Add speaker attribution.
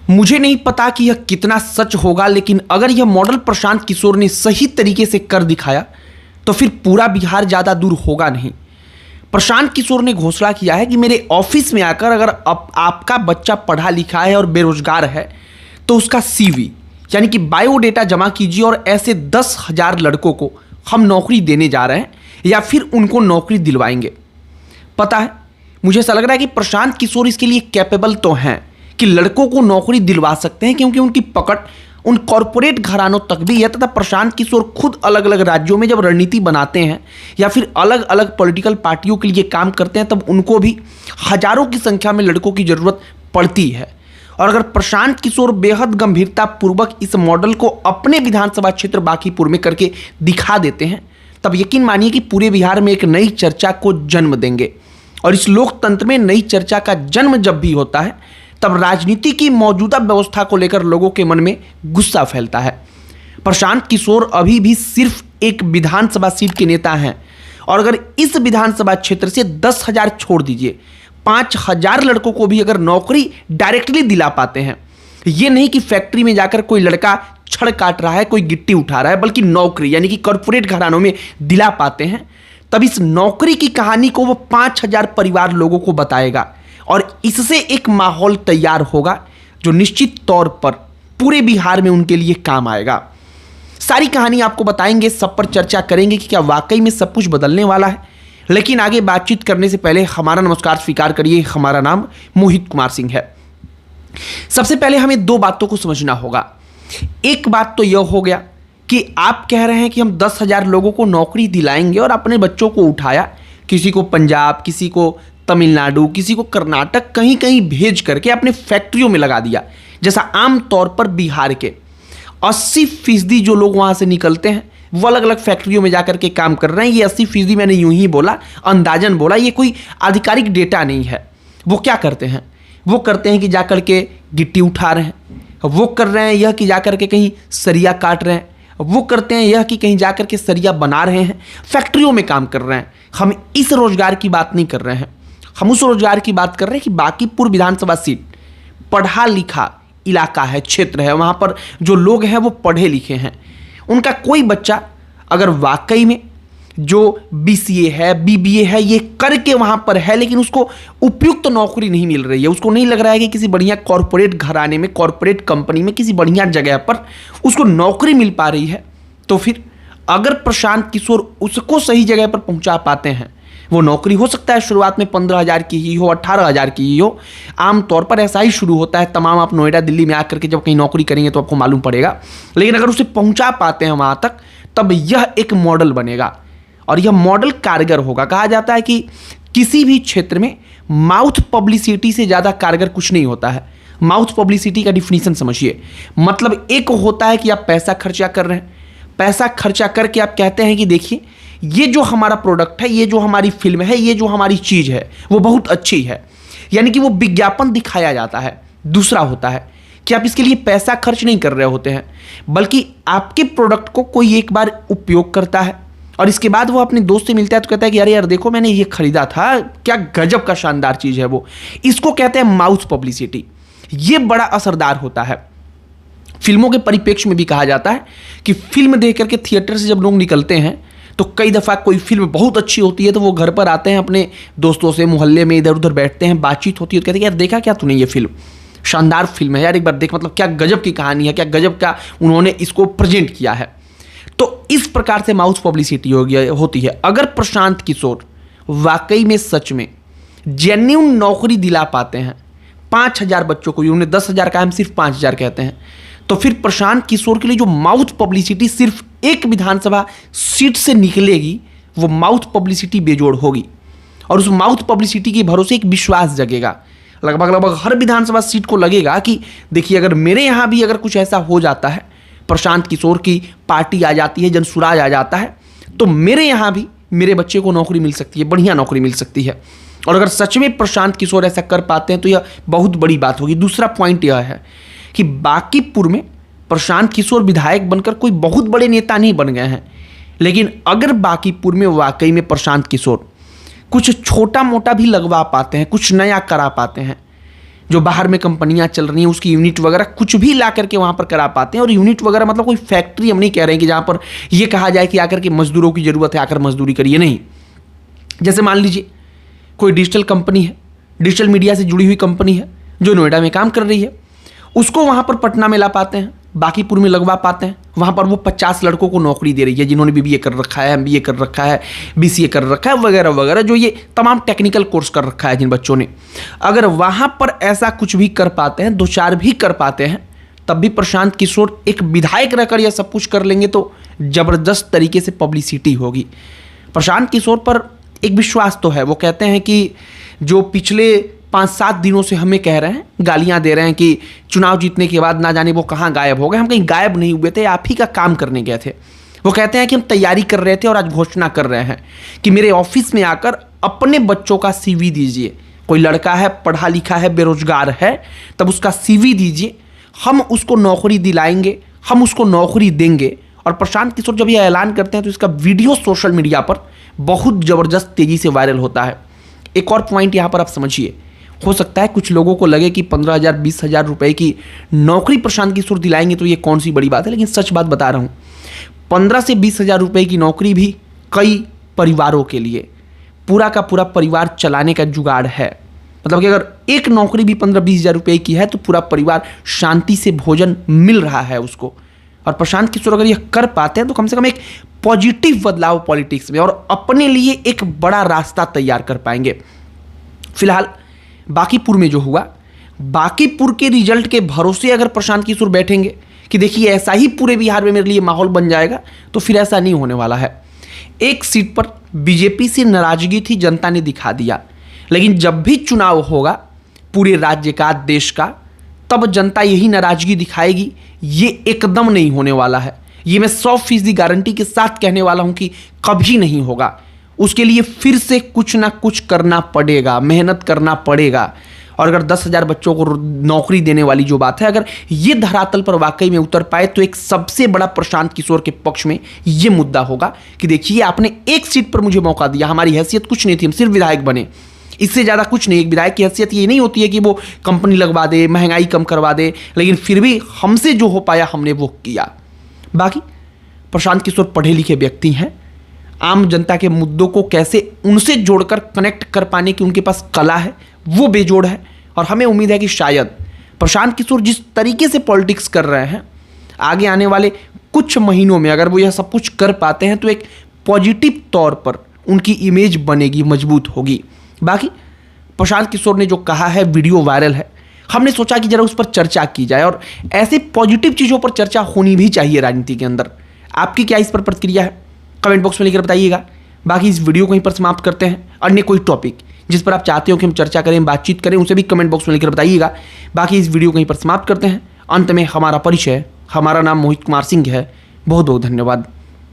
Speaker 1: मुझे नहीं पता कि यह कितना सच होगा, लेकिन अगर यह मॉडल प्रशांत किशोर ने सही तरीके से कर दिखाया तो फिर पूरा बिहार ज़्यादा दूर होगा नहीं। प्रशांत किशोर ने घोषणा किया है कि मेरे ऑफिस में आकर अगर आपका बच्चा पढ़ा लिखा है और बेरोजगार है तो उसका CV यानी कि बायोडेटा जमा कीजिए और ऐसे 10,000 लड़कों को हम नौकरी देने जा रहे हैं या फिर उनको नौकरी दिलवाएंगे। पता है, मुझे ऐसा लग रहा है कि प्रशांत किशोर इसके लिए कैपेबल तो हैं कि लड़कों को नौकरी दिलवा सकते हैं, क्योंकि उनकी पकड़ उन कॉरपोरेट घरानों तक भी है। तथा प्रशांत किशोर खुद अलग अलग राज्यों में जब रणनीति बनाते हैं या फिर अलग अलग पॉलिटिकल पार्टियों के लिए काम करते हैं, तब उनको भी हजारों की संख्या में लड़कों की जरूरत पड़ती है। और अगर प्रशांत किशोर बेहद गंभीरता पूर्वक इस मॉडल को अपने विधानसभा क्षेत्र बांकीपुर में करके दिखा देते हैं, तब यकीन मानिए कि पूरे बिहार में एक नई चर्चा को जन्म देंगे। और इस लोकतंत्र में नई चर्चा का जन्म जब भी होता है तब राजनीति की मौजूदा व्यवस्था को लेकर लोगों के मन में गुस्सा फैलता है। प्रशांत किशोर अभी भी सिर्फ एक विधानसभा सीट के नेता हैं, और अगर इस विधानसभा क्षेत्र से 10,000 छोड़ दीजिए, 5,000 लड़कों को भी अगर नौकरी डायरेक्टली दिला पाते हैं, ये नहीं कि फैक्ट्री में जाकर कोई लड़का छड़ काट रहा है, कोई गिट्टी उठा रहा है, बल्कि नौकरी यानी कि कॉर्पोरेट घरानों में दिला पाते हैं, तब इस नौकरी की कहानी को वो 5,000 परिवार लोगों को बताएगा और इससे एक माहौल तैयार होगा जो निश्चित तौर पर पूरे बिहार में उनके लिए काम आएगा। सारी कहानी आपको बताएंगे, सब पर चर्चा करेंगे कि क्या वाकई में सब कुछ बदलने वाला है। लेकिन आगे बातचीत करने से पहले हमारा नमस्कार स्वीकार करिए। हमारा नाम मोहित कुमार सिंह है। सबसे पहले हमें 2 बातों को समझना होगा। एक बात तो यह हो गया कि आप कह रहे हैं कि हम 10,000 लोगों को नौकरी दिलाएंगे और अपने बच्चों को उठाया, किसी को पंजाब, किसी को तमिलनाडु, किसी को कर्नाटक, कहीं कहीं भेज करके अपने फैक्ट्रियों में लगा दिया। जैसा आम तौर पर बिहार के 80% जो लोग वहाँ से निकलते हैं वो अलग अलग फैक्ट्रियों में जाकर के काम कर रहे हैं। ये 80% मैंने यूं ही बोला, अंदाजन बोला, ये कोई आधिकारिक डेटा नहीं है। वो क्या करते हैं? वो करते हैं कि जाकर के गिट्टी उठा रहे हैं, वो कर रहे हैं यह कि जाकर के कहीं सरिया काट रहे हैं, वो करते हैं यह कि कहीं जाकर के सरिया बना रहे हैं, फैक्ट्रियों में काम कर रहे हैं। हम इस रोजगार की बात नहीं कर रहे हैं, हम उस रोजगार की बात कर रहे हैं कि बांकीपुर विधानसभा सीट पढ़ा लिखा इलाका है, क्षेत्र है, वहाँ पर जो लोग हैं वो पढ़े लिखे हैं। उनका कोई बच्चा अगर वाकई में जो BCA है, BBA है, ये करके वहाँ पर है, लेकिन उसको उपयुक्त नौकरी नहीं मिल रही है, उसको नहीं लग रहा है कि किसी बढ़िया कॉरपोरेट घराने में, कॉरपोरेट कंपनी में, किसी बढ़िया जगह पर उसको नौकरी मिल पा रही है, तो फिर अगर प्रशांत किशोर उसको सही जगह पर पहुँचा पाते हैं, वो नौकरी हो सकता है शुरुआत में 15,000 की ही हो, 18,000 की ही हो। आमतौर पर ऐसा ही शुरू होता है तमाम। आप नोएडा, दिल्ली में आकर के जब कहीं नौकरी करेंगे तो आपको मालूम पड़ेगा। लेकिन अगर उसे पहुंचा पाते हैं वहां तक, तब यह एक मॉडल बनेगा और यह मॉडल कारगर होगा। कहा जाता है कि किसी भी क्षेत्र में माउथ पब्लिसिटी से ज़्यादा कारगर कुछ नहीं होता है। माउथ पब्लिसिटी का डिफिनीशन समझिए। मतलब एक होता है कि आप पैसा खर्चा कर रहे हैं, पैसा खर्चा करके आप कहते हैं कि देखिए ये जो हमारा प्रोडक्ट है, ये जो हमारी फिल्म है, ये जो हमारी चीज़ है वो बहुत अच्छी है, यानी कि वो विज्ञापन दिखाया जाता है। दूसरा होता है कि आप इसके लिए पैसा खर्च नहीं कर रहे होते हैं, बल्कि आपके प्रोडक्ट को कोई एक बार उपयोग करता है और इसके बाद वो अपने दोस्त से मिलता है तो कहता है कि अरे यार देखो मैंने ये खरीदा था, क्या गजब का शानदार चीज़ है वो। इसको कहते हैं माउथ पब्लिसिटी। ये बड़ा असरदार होता है। फिल्मों के परिप्रेक्ष्य में भी कहा जाता है कि फिल्म देख करके थिएटर से जब लोग निकलते हैं तो कई दफ़ा कोई फिल्म बहुत अच्छी होती है तो वो घर पर आते हैं, अपने दोस्तों से मोहल्ले में इधर उधर बैठते हैं, बातचीत होती है तो कहते हैं यार देखा क्या तूने ये फिल्म, शानदार फिल्म है यार, एक बार देख, मतलब क्या गजब की कहानी है, क्या गजब का उन्होंने इसको प्रेजेंट किया है। तो इस प्रकार से माउथ पब्लिसिटी होती है। अगर प्रशांत किशोर वाकई में सच में जेन्युइन नौकरी दिला पाते हैं 5,000 बच्चों को, उन्होंने 10,000 का, हम सिर्फ 5,000 कहते हैं, तो फिर प्रशांत किशोर के लिए जो माउथ पब्लिसिटी सिर्फ एक विधानसभा सीट से निकलेगी, वो माउथ पब्लिसिटी बेजोड़ होगी और उस माउथ पब्लिसिटी के भरोसे एक विश्वास जगेगा। लगभग हर विधानसभा सीट को लगेगा कि देखिए अगर मेरे यहाँ भी अगर कुछ ऐसा हो जाता है, प्रशांत किशोर की पार्टी आ जाती है, जनसुराज आ जाता है, तो मेरे यहाँ भी मेरे बच्चे को नौकरी मिल सकती है, बढ़िया नौकरी मिल सकती है। और अगर सच में प्रशांत किशोर ऐसा कर पाते हैं तो यह बहुत बड़ी बात होगी। दूसरा पॉइंट यह है कि बांकीपुर में प्रशांत किशोर विधायक बनकर कोई बहुत बड़े नेता नहीं बन गए हैं, लेकिन अगर बांकीपुर में वाकई में प्रशांत किशोर कुछ छोटा मोटा भी लगवा पाते हैं, कुछ नया करा पाते हैं, जो बाहर में कंपनियां चल रही हैं उसकी यूनिट वगैरह कुछ भी ला करके वहां पर करा पाते हैं। और यूनिट वगैरह मतलब कोई फैक्ट्री हम नहीं कह रहे हैं कि जहां पर यह कहा जाए कि आकर के मजदूरों की जरूरत है, आकर मजदूरी करिए, नहीं। जैसे मान लीजिए कोई डिजिटल कंपनी है, डिजिटल मीडिया से जुड़ी हुई कंपनी है जो नोएडा में काम कर रही है, उसको वहां पर पटना में ला पाते हैं, बांकीपुर में लगवा पाते हैं। वहां पर वो 50 लड़कों को नौकरी दे रही है जिन्होंने बीबीए कर रखा है, एमबीए कर रखा है, बीसीए कर रखा है वगैरह वगैरह, जो ये तमाम टेक्निकल कोर्स कर रखा है जिन बच्चों ने। अगर वहां पर ऐसा कुछ भी कर पाते हैं, 2-4 भी कर पाते हैं, तब भी प्रशांत किशोर एक विधायक रहकर यह सब कुछ कर लेंगे तो जबरदस्त तरीके से पब्लिसिटी होगी। प्रशांत किशोर पर एक विश्वास तो है। वो कहते हैं कि जो पिछले 5-7 दिनों से हमें कह रहे हैं, गालियां दे रहे हैं कि चुनाव जीतने के बाद ना जाने वो कहाँ गायब हो गए। हम कहीं गायब नहीं हुए थे, आप ही का काम करने गए थे। वो कहते हैं कि हम तैयारी कर रहे थे और आज घोषणा कर रहे हैं कि मेरे ऑफिस में आकर अपने बच्चों का CV दीजिए। कोई लड़का है, पढ़ा लिखा है, बेरोजगार है, तब उसका CV दीजिए, हम उसको नौकरी दिलाएंगे, हम उसको नौकरी देंगे। और प्रशांत किशोर जब यह ऐलान करते हैं तो इसका वीडियो सोशल मीडिया पर बहुत ज़बरदस्त तेज़ी से वायरल होता है। एक और पॉइंट यहाँ पर आप समझिए, हो सकता है कुछ लोगों को लगे कि 15,000 20,000 रुपए की नौकरी प्रशांत किशोर दिलाएंगे तो ये कौन सी बड़ी बात है, लेकिन सच बात बता रहा हूँ, 15 से 20,000 रुपए की नौकरी भी कई परिवारों के लिए पूरा का पूरा परिवार चलाने का जुगाड़ है। मतलब कि अगर एक नौकरी भी 15-20,000 रुपए की है तो पूरा परिवार शांति से भोजन मिल रहा है उसको। और प्रशांत किशोर अगर यह कर पाते हैं तो कम से कम एक पॉजिटिव बदलाव पॉलिटिक्स में और अपने लिए एक बड़ा रास्ता तैयार कर पाएंगे। फिलहाल बांकीपुर में जो हुआ, बांकीपुर के रिजल्ट के भरोसे अगर प्रशांत किशोर बैठेंगे कि देखिए ऐसा ही पूरे बिहार में मेरे लिए माहौल बन जाएगा, तो फिर ऐसा नहीं होने वाला है। एक सीट पर बीजेपी से नाराजगी थी, जनता ने दिखा दिया, लेकिन जब भी चुनाव होगा पूरे राज्य का, देश का, तब जनता यही नाराजगी दिखाएगी। ये एकदम नहीं होने वाला है, ये मैं 100% गारंटी के साथ कहने वाला हूं कि कभी नहीं होगा। उसके लिए फिर से कुछ ना कुछ करना पड़ेगा, मेहनत करना पड़ेगा। और अगर 10,000 बच्चों को नौकरी देने वाली जो बात है, अगर ये धरातल पर वाकई में उतर पाए तो एक सबसे बड़ा प्रशांत किशोर के पक्ष में ये मुद्दा होगा कि देखिए आपने एक सीट पर मुझे मौका दिया, हमारी हैसियत कुछ नहीं थी, हम सिर्फ विधायक बने, इससे ज़्यादा कुछ नहीं। एक विधायक की हैसियत ये नहीं होती है कि वो कंपनी लगवा दे, महंगाई कम करवा दे, लेकिन फिर भी हमसे जो हो पाया हमने वो किया। बाकी प्रशांत किशोर पढ़े लिखे व्यक्ति हैं, आम जनता के मुद्दों को कैसे उनसे जोड़कर कनेक्ट कर पाने की उनके पास कला है, वो बेजोड़ है। और हमें उम्मीद है कि शायद प्रशांत किशोर जिस तरीके से पॉलिटिक्स कर रहे हैं, आगे आने वाले कुछ महीनों में अगर वो यह सब कुछ कर पाते हैं तो एक पॉजिटिव तौर पर उनकी इमेज बनेगी, मजबूत होगी। बाकी प्रशांत किशोर ने जो कहा है, वीडियो वायरल है, हमने सोचा कि जरा उस पर चर्चा की जाए और ऐसे पॉजिटिव चीज़ों पर चर्चा होनी भी चाहिए राजनीति के अंदर। आपकी क्या इस पर प्रतिक्रिया है, कमेंट बॉक्स में लिखकर बताइएगा। बाकी इस वीडियो को यहीं पर समाप्त करते हैं। अन्य कोई टॉपिक जिस पर आप चाहते हो कि हम चर्चा करें, बातचीत करें, उसे भी कमेंट बॉक्स में लिखकर बताइएगा। बाकी इस वीडियो को यहीं पर समाप्त करते हैं। अंत में हमारा परिचय, हमारा नाम मोहित कुमार सिंह है। बहुत बहुत धन्यवाद।